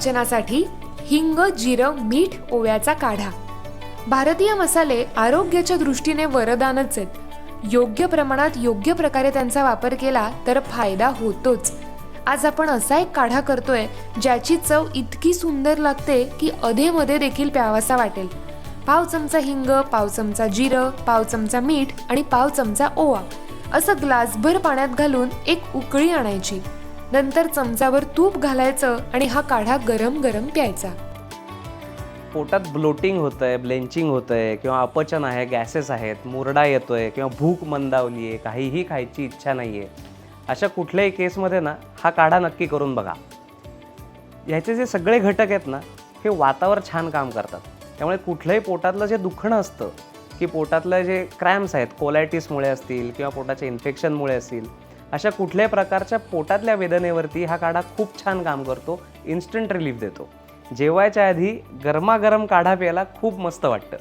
पचनासाठी हिंग, जिरं, मीठ, ओव्याचा काढा. भारतीय मसाले आरोग्याच्या दृष्टीने वरदानच आहेत. योग्य प्रमाणात योग्य प्रकारे त्यांचा वापर केला तर फायदा होतोच. आज आपण असा एक काढा करतोय ज्याची चव इतकी सुंदर लागते की अधेमध्ये देखील प्यावासा वाटेल. पाव चमचा हिंग, पाव चमचा जिरं, पाव चमचा मीठ आणि पाव चमचा ओवा असं ग्लासभर पाण्यात घालून एक उकळी आणायची. नंतर चमचाभर तूप घालायचं आणि हा काढा गरम गरम प्यायचा. पोटात ब्लोटिंग होतंय, ब्लेंचिंग होतंय किंवा अपचन आहे, गॅसेस आहेत, मुरडा येतोय किंवा भूक मंदावली आहे, काहीही खायची इच्छा नाही आहे, अशा कुठल्याही केसमध्ये ना हा काढा नक्की करून बघा. ह्याचे जे सगळे घटक आहेत ना हे वातावर छान काम करतात. त्यामुळे कुठलंही पोटातलं जे दुखणं असतं की पोटातलं जे क्रॅम्स आहेत, कोलायटिसमुळे असतील किंवा पोटाच्या इन्फेक्शनमुळे असतील, अशा कुठल्याही प्रकारच्या पोटातल्या वेदनेवरती हा काढा खूप छान काम करतो, इन्स्टंट रिलीफ देतो. जेवायच्या आधी गरमागरम काढा प्यायला खूप मस्त वाटतं.